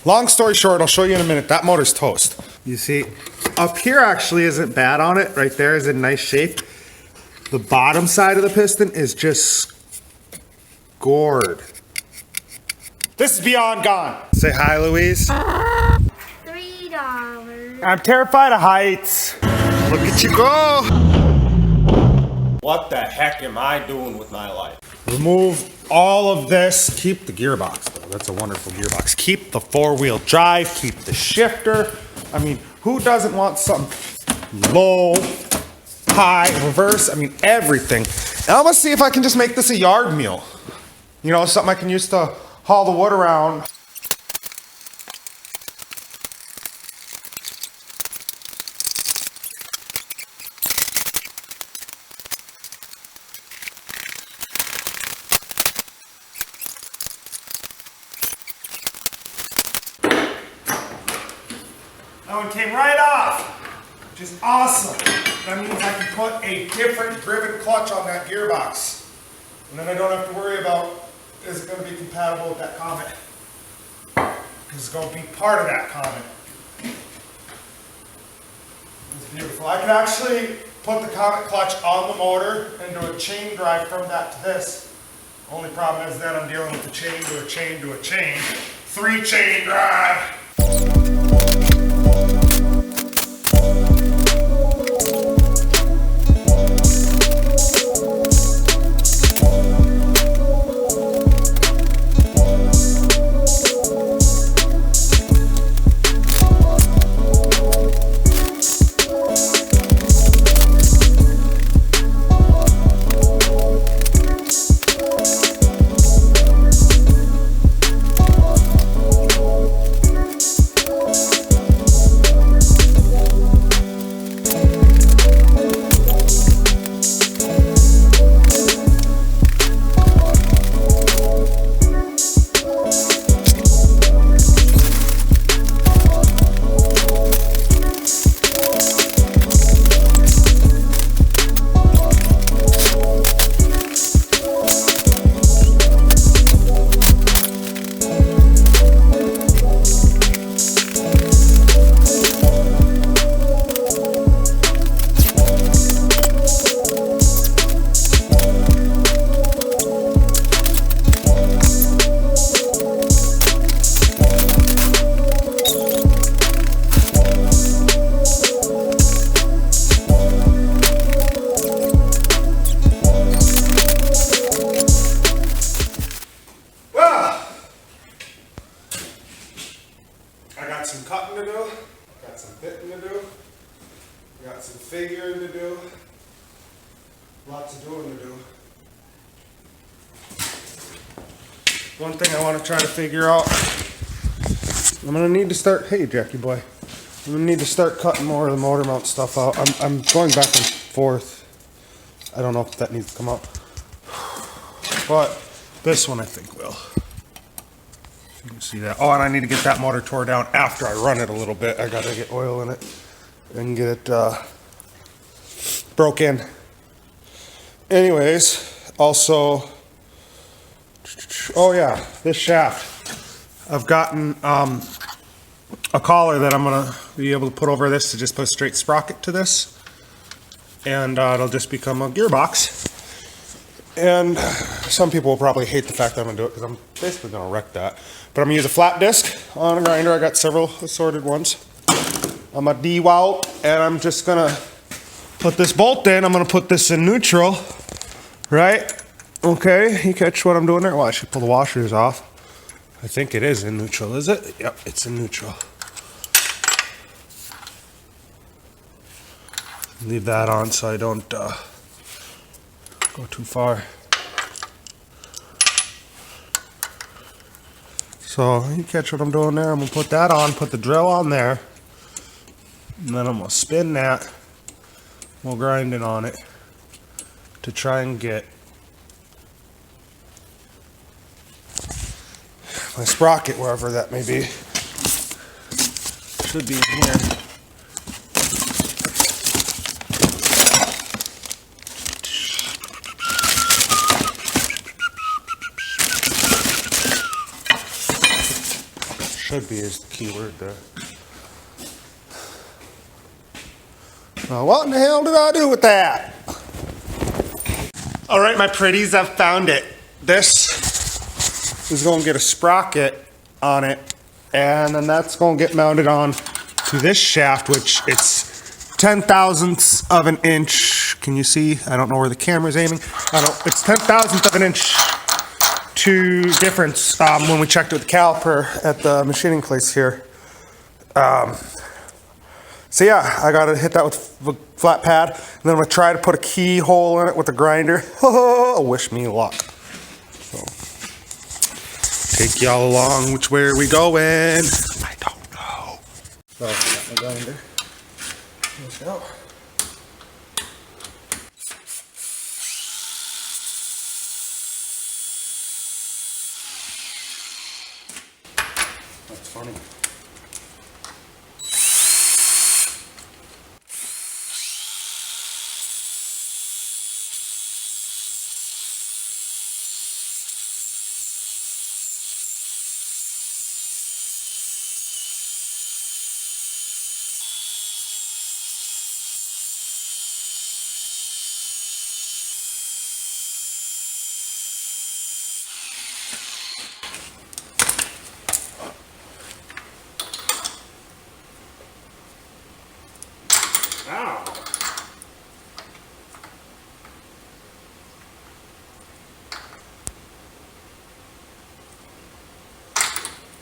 long story short, I'll show you in a minute. That motor's toast. You see, up here actually isn't bad on it. Right there is in nice shape. The bottom side of the piston is just scored. This is beyond gone. Say hi, Louise. $3. I'm terrified of heights. Look at you go. What the heck am I doing with my life? Remove all of this. Keep the gearbox, though. That's a wonderful gearbox. Keep the four-wheel drive. Keep the shifter. I mean, who doesn't want something low, high, reverse? I mean, everything. And I'm gonna see if I can just make this a yard meal. You know, something I can use to haul the wood around. That one came right off, which is awesome. That means I can put a different driven clutch on that gearbox. And then I don't have to worry about, is it going to be compatible with that Comet? Because it's going to be part of that Comet. It's beautiful. I can actually put the Comet clutch on the motor and do a chain drive from that to this. Only problem is then I'm dealing with a chain to a chain to a chain. 3-chain drive. Some cutting to do, got some fitting to do, got some figuring to do, lots of doing to do. One thing I want to try to figure out, I'm going to need to start, hey Jackie boy, I'm going to need to start cutting more of the motor mount stuff out. I'm going back and forth. I don't know if that needs to come up, but this one I think will. You can see that. Oh, and I need to get that motor tore down after I run it a little bit. I gotta get oil in it and get it broke in. Anyways, also, oh yeah, this shaft. I've gotten a collar that I'm gonna be able to put over this to just put a straight sprocket to this, and it'll just become a gearbox. And some people will probably hate the fact that I'm gonna do it because I'm basically gonna wreck that. But I'm gonna use a flat disc on a grinder. I got several assorted ones. I'm a D-welt, and I'm just gonna put this bolt in. I'm gonna put this in neutral, right? Okay, you catch what I'm doing there? Well, I should pull the washers off. I think it is in neutral, is it? Yep, it's in neutral. Leave that on so I don't go too far. So you catch what I'm doing there? I'm gonna put that on, put the drill on there, and then I'm gonna spin that while grinding on it to try and get my sprocket wherever that may be. Should be in here. Should be is the key word there. What in the hell did I do with that? All right, my pretties, I've found it. This is going to get a sprocket on it, and then that's going to get mounted on to this shaft, which it's 10,000ths of an inch. Can you see? I don't know where the camera's aiming. It's 10,000th of an inch to difference when we checked it with the caliper at the machining place here. So yeah, I gotta hit that with a flat pad, and then I'm gonna try to put a keyhole in it with a grinder. Wish me luck. So, take y'all along. Which way are we going? I don't know. So, got my grinder. Let's go. That's funny. Ow.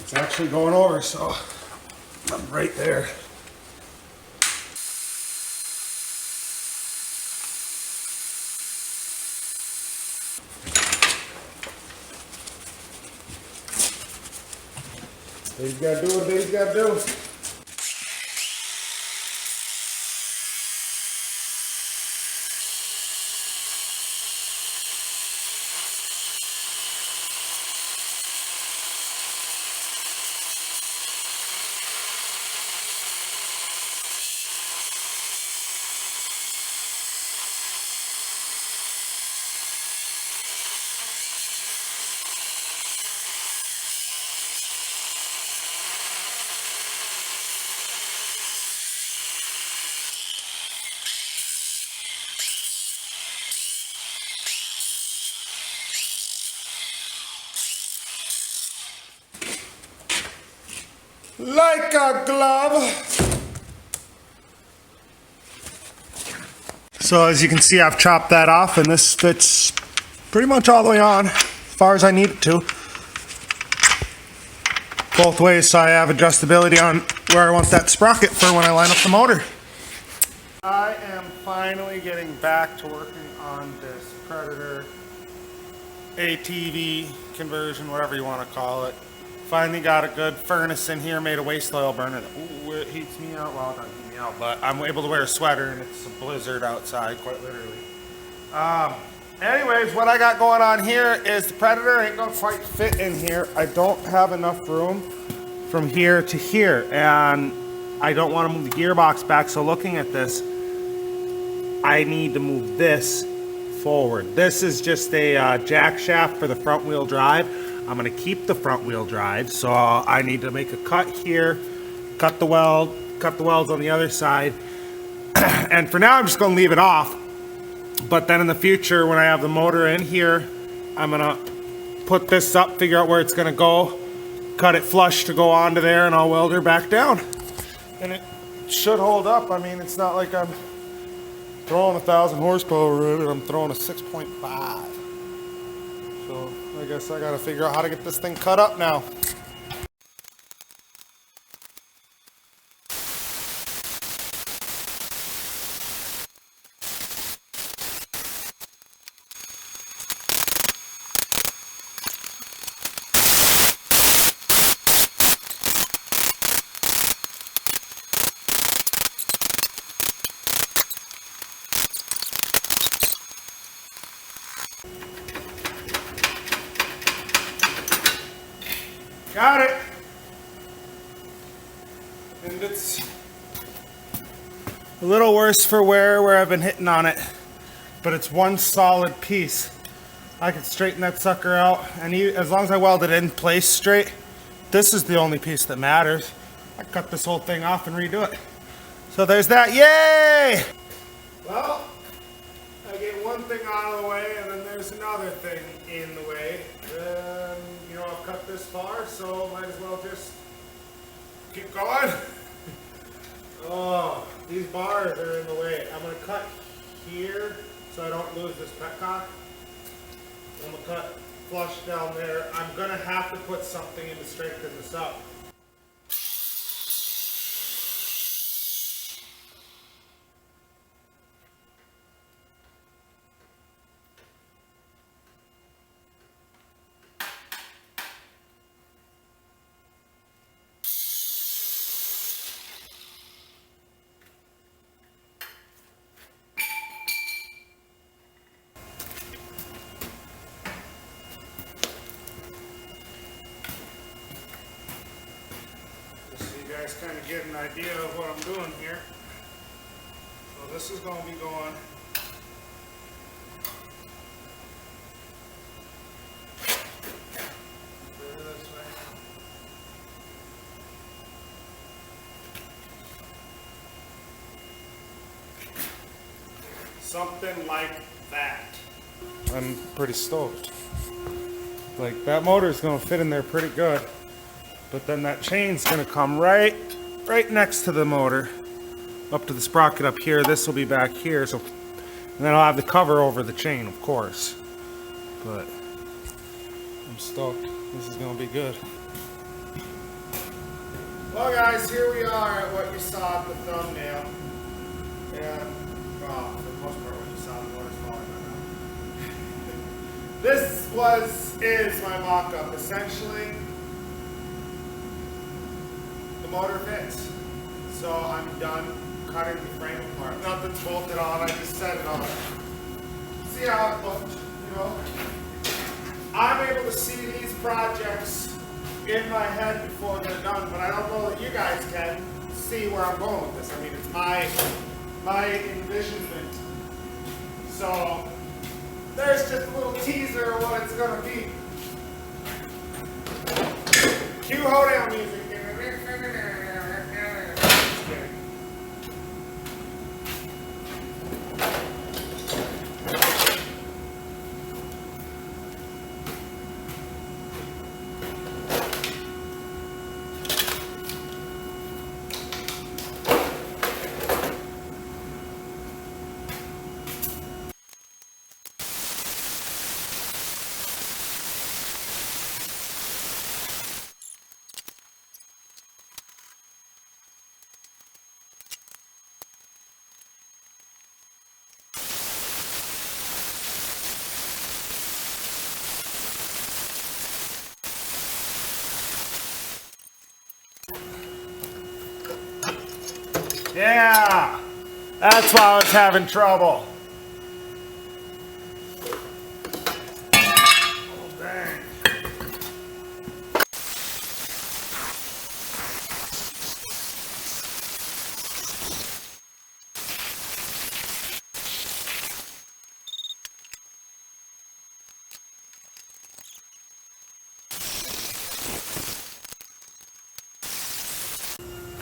It's actually going over, so I'm right there. He's got to do what he's got to do. Like a glove. So as you can see, I've chopped that off, and this fits pretty much all the way on as far as I need it to. Both ways, so I have adjustability on where I want that sprocket for when I line up the motor. I am finally getting back to working on this Predator ATV conversion, whatever you want to call it. Finally got a good furnace in here, made a waste oil burner. Ooh, it heats me out. Well, it doesn't heat me out, but I'm able to wear a sweater, and it's a blizzard outside, quite literally. Anyways, what I got going on here is the Predator ain't gonna quite fit in here. I don't have enough room from here to here, and I don't want to move the gearbox back, so looking at this, I need to move this forward. This is just a jack shaft for the front wheel drive. I'm going to keep the front wheel drive, so I need to make a cut here, cut the welds on the other side, and for now I'm just going to leave it off. But then in the future, when I have the motor in here, I'm going to put this up, figure out where it's going to go, cut it flush to go onto there, and I'll weld her back down. And it should hold up. I mean, it's not like I'm throwing 1,000 horsepower in it, I'm throwing a 6.5. So I guess I gotta figure out how to get this thing cut up now. Got it. And it's a little worse for wear where I've been hitting on it, but it's one solid piece. I can straighten that sucker out, and as long as I weld it in place straight, this is the only piece that matters. I cut this whole thing off and redo it. So there's that, yay! Well, I get one thing out of the way and then there's another thing in the way. You know, I've cut this far, so might as well just keep going. Oh, these bars are in the way. I'm gonna cut here so I don't lose this petcock. I'm gonna cut flush down there. I'm gonna have to put something in to strengthen this up. Guys kind of get an idea of what I'm doing here. So this is going to be going this way. Something like that. I'm pretty stoked. Like, that motor is going to fit in there pretty good. But then that chain's gonna come right next to the motor, up to the sprocket up here. This will be back here, so and then I'll have the cover over the chain, of course. But I'm stoked. This is gonna be good. Well, guys, here we are at what you saw at the thumbnail, and well, for the most part, what you saw, the motor's falling right now. This is my mock-up, essentially. The motor fits, so I'm done cutting the frame apart. Nothing's bolted on, I just set it on. See how it looks, you know? I'm able to see these projects in my head before they're done, but I don't know that you guys can see where I'm going with this. I mean, it's my envisionment. So, there's just a little teaser of what it's gonna be. Cue hoedown music. Yeah, that's why I was having trouble. Oh, dang.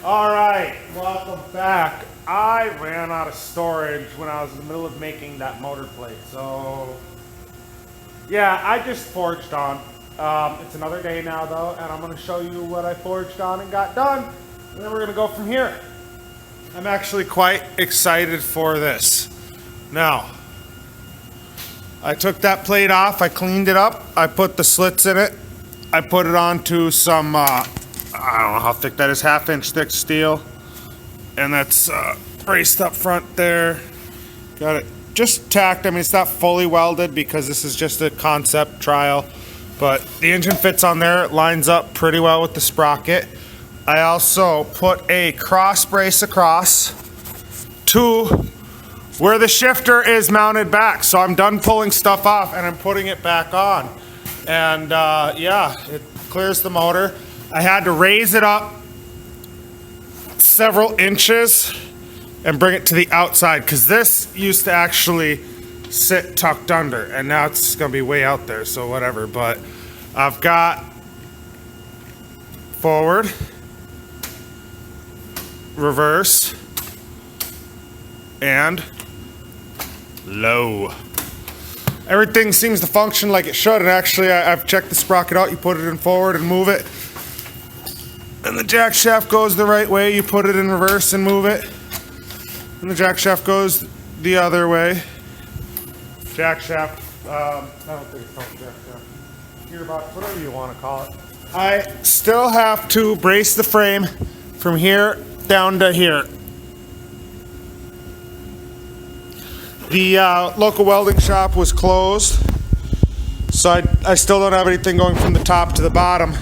All right, welcome back. I ran out of storage when I was in the middle of making that motor plate. So, yeah, I just forged on. It's another day now, though, and I'm going to show you what I forged on and got done. And then we're going to go from here. I'm actually quite excited for this. Now, I took that plate off. I cleaned it up. I put the slits in it. I put it onto some... I don't know how thick that is, 1/2 inch thick steel, and that's braced up front there. Got it just tacked. I mean, it's not fully welded because this is just a concept trial, but the engine fits on there. It lines up pretty well with the sprocket. I also put a cross brace across to where the shifter is mounted back. So I'm done pulling stuff off and I'm putting it back on, and yeah, it clears the motor. I had to raise it up several inches and bring it to the outside because this used to actually sit tucked under, and now it's going to be way out there, so whatever. But I've got forward, reverse, and low. Everything seems to function like it should, and actually I've checked the sprocket out. You put it in forward and move it, and the jack shaft goes the right way. You put it in reverse and move it, and the jack shaft goes the other way. Jack shaft, I don't think it's called jack shaft. Gearbox, whatever you want to call it. I still have to brace the frame from here down to here. The local welding shop was closed, so I still don't have anything going from the top to the bottom.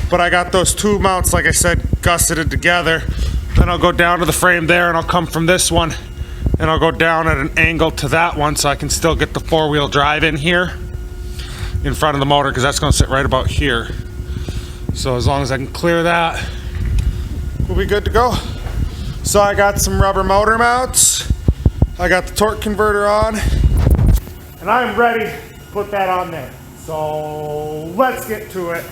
But I got those two mounts, like I said, gusseted together. Then I'll go down to the frame there, and I'll come from this one, and I'll go down at an angle to that one, so I can still get the four-wheel drive in here in front of the motor, because that's going to sit right about here. So as long as I can clear that, we'll be good to go. So I got some rubber motor mounts. I got the torque converter on, and I'm ready to put that on there. So let's get to it.